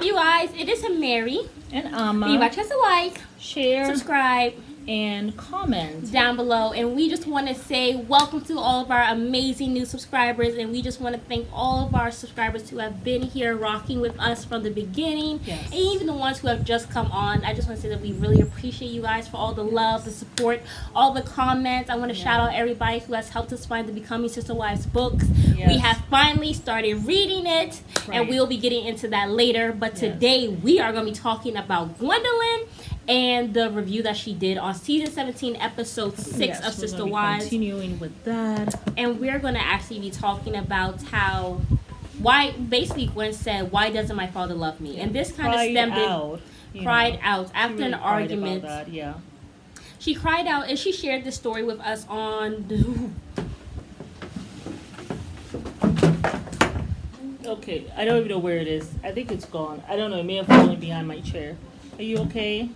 You guys, it is a Mary. And Be watch us a like, share, subscribe, and comment down below. And we just want to say welcome to all of our amazing new subscribers, and we just want to thank all of our subscribers who have been here rocking with us from the beginning. Yes. And even the ones who have just come on. I just want to say that we really appreciate you guys for all the love, the support, all the comments. I want to shout out everybody who has helped us find the Becoming Sister Wives books. Yes. We have finally started reading it, and we'll be getting into that later. But today we are going to be talking about Gwendolyn and the review that she did on season 17, episode 6 of Sister Wives. Continuing with that. And we're going to actually be talking about why basically Gwen said, "Why doesn't my father love me?" And this kind of stemmed cried out after an argument. That, yeah. She cried out, and she shared this story with us on Okay, I don't even know where it is. I think it's gone. I don't know. It may have fallen behind my chair. Are you okay?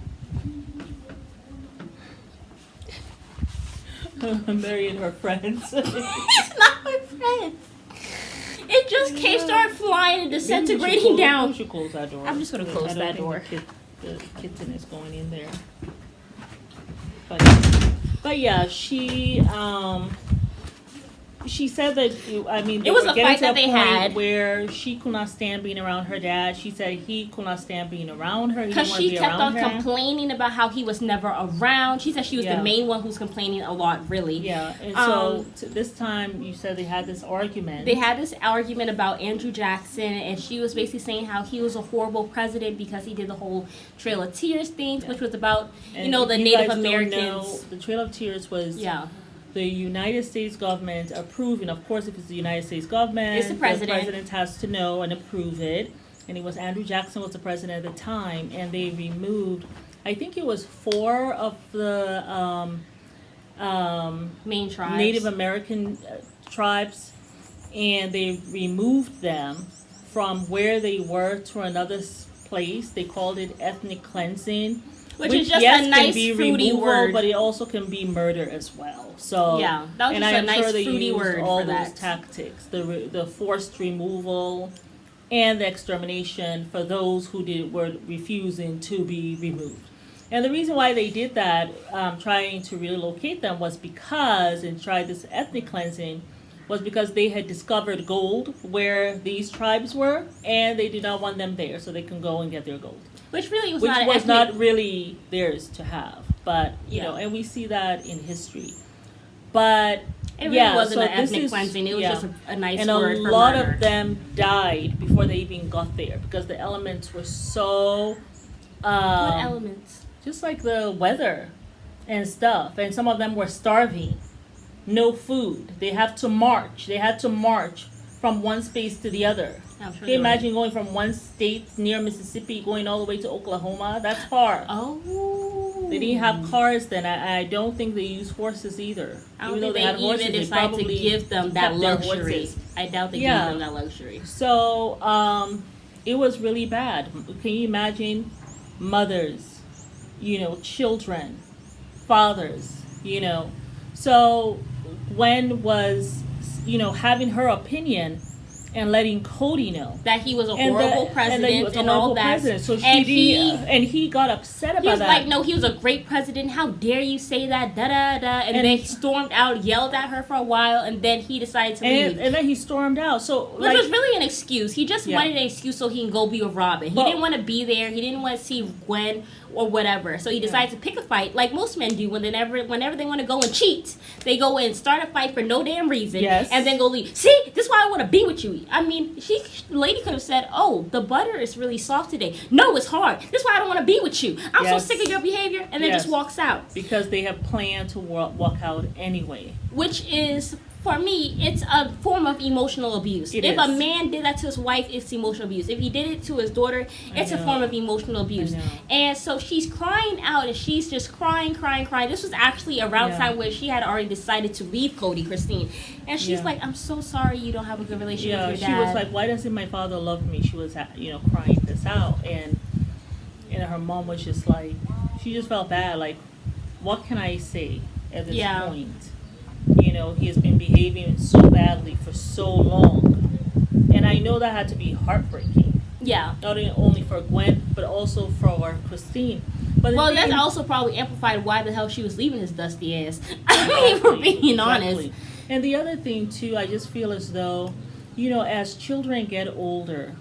Mary and her friends. It's not my friend. It just started flying and disintegrating down. You should close that door. I'm just going to close that door. The kitten is going in there. But yeah, she said that, it was a fight that they had where she could not stand being around her dad. She said he could not stand being around her. Because she kept on complaining about how he was never around. She said she was the main one who's complaining a lot, really. Yeah, and so this time you said they had this argument. They had this argument about Andrew Jackson, and she was basically saying how he was a horrible president because he did the whole Trail of Tears thing, which was about, the Native Americans. The Trail of Tears was... the United States government approving. Of course, if it's the United States government, it's the president has to know and approve it. And it was Andrew Jackson was the president at the time, and they removed, I think it was 4 of the main tribes, Native American tribes, and they removed them from where they were to another place. They called it ethnic cleansing. Which is just a nice fruity word, but it also can be murder as well. So yeah, that was just a nice fruity word all for that. those tactics, the forced removal, and the extermination for those who were refusing to be removed. And the reason why they did that, trying to relocate them, was because and tried this ethnic cleansing, was because they had discovered gold where these tribes were, and they did not want them there, so they can go and get their gold. Which really was not really theirs to have, but and we see that in history. But it really wasn't an ethnic cleansing; it was just a nice word for murder. And a lot of them died before they even got there because the elements were so. What elements? Just like the weather and stuff, and some of them were starving, no food. They had to march from one space to the other. Can you imagine going from one state near Mississippi going all the way to Oklahoma? That's far. Oh. They didn't have cars then. I don't think they used horses either. I don't think they even decided to give them that luxury. I doubt they gave them that luxury. So it was really bad. Can you imagine mothers, children, fathers, So Gwen was, having her opinion and letting Cody know that he was a horrible president and all that. So he got upset about that. He was like, "No, he was a great president. How dare you say that?" Da da da. And then he stormed out, yelled at her for a while, and then he decided to leave. And then he stormed out. So which was really an excuse. He just wanted an excuse so he can go be with Robin. He didn't want to be there. He didn't want to see Gwen or whatever. So he decided to pick a fight, like most men do whenever they want to go and cheat. They go and start a fight for no damn reason, and then go leave. See, this is why I want to be with you. I mean, the lady could have said, "Oh, the butter is really soft today." No, it's hard. This is why I don't want to be with you. I'm so sick of your behavior, and then just walks out. Because they have planned to walk out anyway. Which is, for me, it's a form of emotional abuse. If a man did that to his wife, it's emotional abuse. If he did it to his daughter, it's a form of emotional abuse. And so she's crying out, and she's just crying. This was actually around time where she had already decided to leave Cody, Christine. And she's like, "I'm so sorry you don't have a good relationship with your dad." She was like, "Why doesn't my father love me?" She was, crying this out. And her mom was just like, she just felt bad. Like, what can I say at this point? He has been behaving so badly for so long. And I know that had to be heartbreaking. Yeah. Not only for Gwen, but also for Christine. But well, that's also probably amplified why the hell she was leaving his dusty ass. I mean, for being honest. And the other thing, too, I just feel as though, as children get older,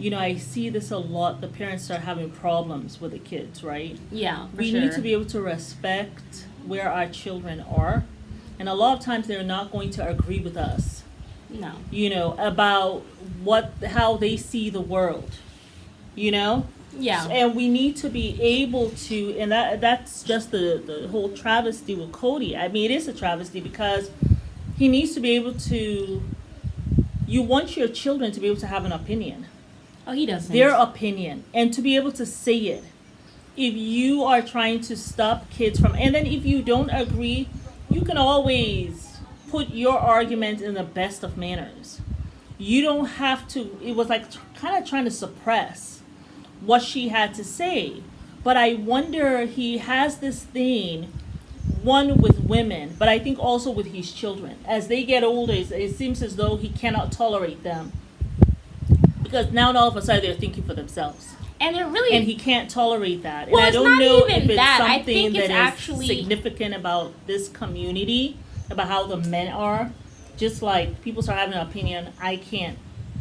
I see this a lot. The parents start having problems with the kids, right? Yeah, we need to be able to respect where our children are. And a lot of times they're not going to agree with us. No. About how they see the world. Yeah. And we need to be able to, and that's just the whole travesty with Cody. I mean, it is a travesty because he needs to be able to, you want your children to be able to have an opinion. Oh, he doesn't. Their opinion. And to be able to say it. If you are trying to stop kids from, and then if you don't agree, you can always put your argument in the best of manners. You don't have to, it was like kind of trying to suppress what she had to say. But I wonder, he has this thing, one with women, but I think also with his children. As they get older, it seems as though he cannot tolerate them. Because now all of a sudden they're thinking for themselves. And they're really... And he can't tolerate that. Well, and I don't know if it's that. something that is actually significant about this community, about how the men are. Just like people start having an opinion, I can't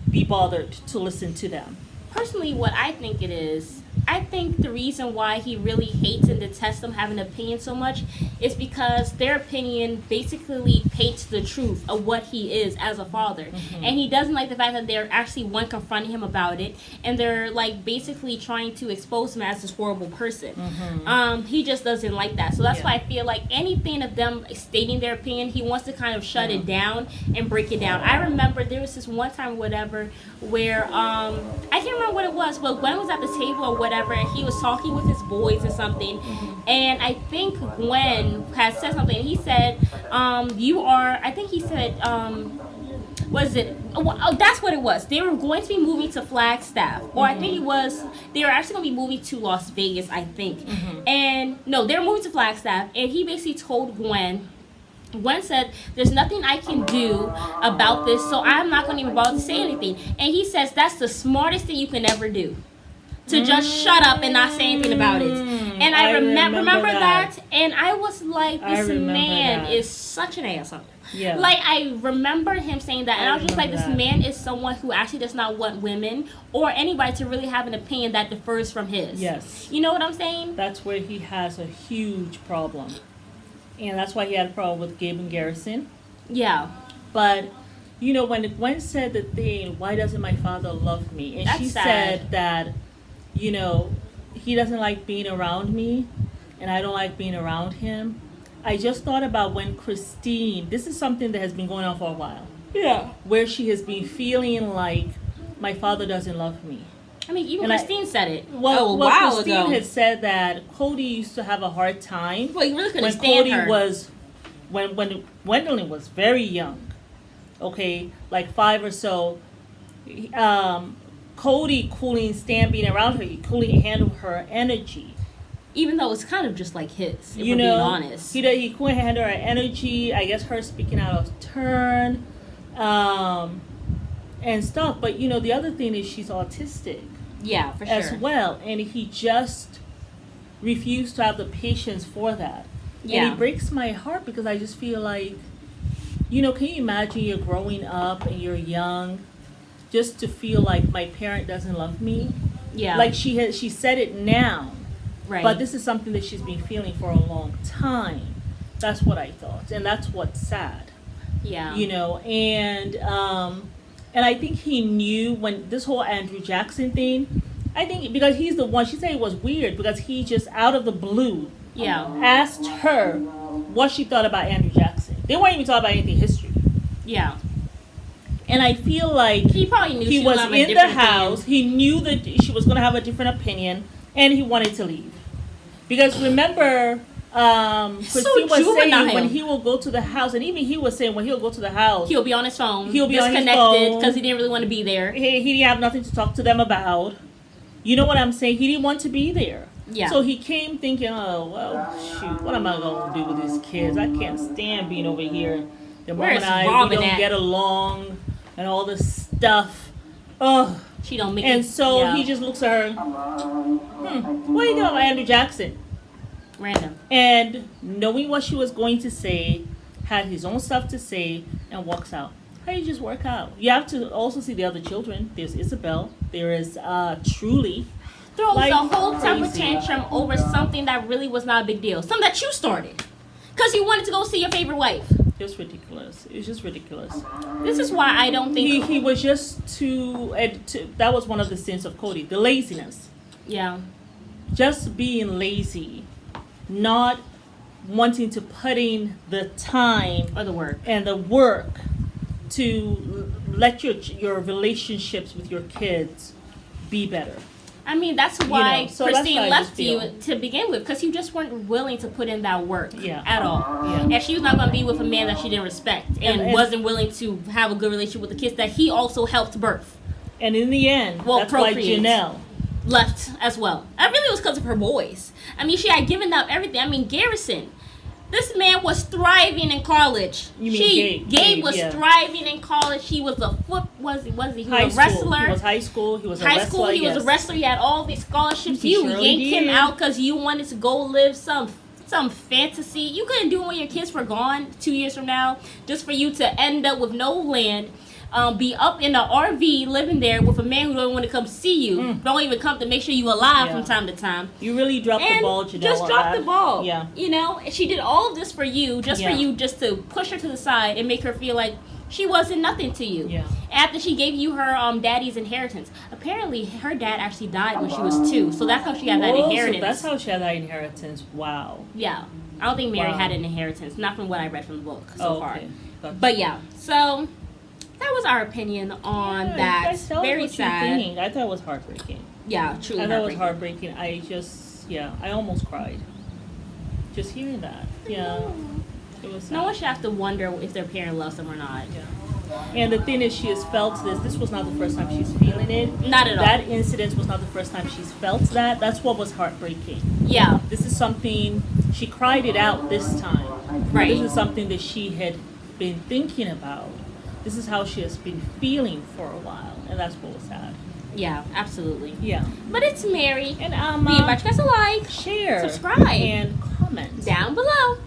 be bothered to listen to them. Personally, what I think it is, I think the reason why he really hates and detests them having an opinion so much is because their opinion basically paints the truth of what he is as a father. Mm-hmm. And he doesn't like the fact that they're actually confronting him about it, and they're like basically trying to expose him as this horrible person. Mm-hmm. He just doesn't like that. So that's why I feel like anything of them stating their opinion, he wants to kind of shut it down and break it down. I remember there was this one time whatever where I can't remember what it was, but Gwen was at the table or whatever, and he was talking with his boys or something, and I think Gwen had said something, and he said, was it, oh, that's what it was, they were going to be moving to Flagstaff, or I think it was, they were actually going to be moving to Las Vegas, I think, and no, they were moving to Flagstaff, and he basically told Gwen said, there's nothing I can do about this, so I'm not going to even bother to say anything. And he says that's the smartest thing you can ever do. To just shut up and not say anything about it. And I remember that. And I was like, this man is such an asshole. Yeah. Like, I remember him saying that. And I was just like, this man is someone who actually does not want women or anybody to really have an opinion that differs from his. Yes. You know what I'm saying? That's where he has a huge problem. And that's why he had a problem with Gabe and Garrison. Yeah. But, when Gwen said the thing, why doesn't my father love me? And that's she sad. Said that, he doesn't like being around me, and I don't like being around him. I just thought about when Christine, this is something that has been going on for a while. Yeah. Where she has been feeling like, my father doesn't love me. I mean, even Christine said it. Well, Christine had said that Cody used to have a hard time. Well, you really couldn't stand her. When Gwendolyn was very young, okay, like 5 or so, Cody couldn't stand being around her. He couldn't handle her energy. Even though it's kind of just like his, if we're being honest. He couldn't handle her energy. I guess her speaking out of turn, and stuff. But, the other thing is she's autistic. Yeah, for sure. As well. And he just refused to have the patience for that. Yeah. And it breaks my heart because I just feel like, can you imagine you're growing up and you're young just to feel like my parent doesn't love me? Yeah. Like she said it now. Right. But this is something that she's been feeling for a long time. That's what I thought. And that's what's sad. Yeah. And I think he knew when this whole Andrew Jackson thing, I think because he's the one, she said it was weird because he just out of the blue asked her what she thought about Andrew Jackson. They weren't even talking about anything history. Yeah. And I feel like he probably knew he was in the house. He knew that she was going to have a different opinion, and he wanted to leave. Because remember, Christine was saying when he will go to the house, and even he was saying when he'll go to the house, he'll be on his phone. He'll be disconnected because he didn't really want to be there. He didn't have nothing to talk to them about. You know what I'm saying? He didn't want to be there. Yeah. So he came thinking, oh, well, shoot, what am I going to do with these kids? I can't stand being over here. The mom and I, we don't get along and all this stuff. Oh, She don't make And it. so Yeah. he just looks at her, what are you doing about Andrew Jackson? Random. And knowing what she was going to say, had his own stuff to say, and walks out. How do you just work out? You have to also see the other children. There's Isabel. There is Truly. Throws Like a whole temper crazy. tantrum over something that really was not a big deal. Something that you started. Because you wanted to go see your favorite wife. It's ridiculous. It's just ridiculous. This is why I don't think... He was just too... That was one of the sins of Cody. The laziness. Yeah. Just being lazy. Not wanting to put in the time Or the work. and the work to let your relationships with your kids be better. I mean, that's why so that's Christine how I left just you feel. to begin with. Because you just weren't willing to put in that work at all. Yeah. And she was not going to be with a man that she didn't respect. And wasn't willing to have a good relationship with the kids that he also helped birth. And in the end, that's why procreate. Janelle... Left as well. I really was because of her boys. I mean, she had given up everything. I mean, Garrison. This man was thriving in college. You mean Gabe was yeah. thriving in college. He was a was he was High a school. wrestler. He was high school. He was a High wrestler. school. He was a yes. wrestler. He had all these scholarships. He You surely yanked him did. out because you wanted to go live some fantasy. You couldn't do it when your kids were gone 2 years from now, just for you to end up with no land. Be up in the RV living there with a man who don't want to come see you. Don't even come to make sure you alive from time to time. You really dropped the ball, Janelle. Just dropped the ball. Yeah. You know, and she did all of this for you, just to push her to the side and make her feel like she wasn't nothing to you. Yeah. After she gave you her daddy's inheritance. Apparently, her dad actually died when she was 2, so that's how she had that inheritance. So that's how she had that inheritance. Wow. Yeah. I don't think Mary had an inheritance, not from what I read from the book so far. Gotcha. But yeah, so that was our opinion on that. Guys, tell us Very what sad. you think. I thought it was heartbreaking. Yeah, truly. I thought it was heartbreaking. heartbreaking. I almost cried. Just hearing that. Yeah. It was sad. No one should have to wonder if their parent loves them or not. Yeah. And the thing is, she has felt this. This was not the first time she's feeling it. Not at all. That incident was not the first time she's felt that. That's what was heartbreaking. Yeah. This is something, she cried it out this time. Right. This is something that she had been thinking about. This is how she has been feeling for a while. And that's what was sad. Yeah, absolutely. Yeah. But it's Mary. And Leave you guys a like, share, subscribe, and comment down below.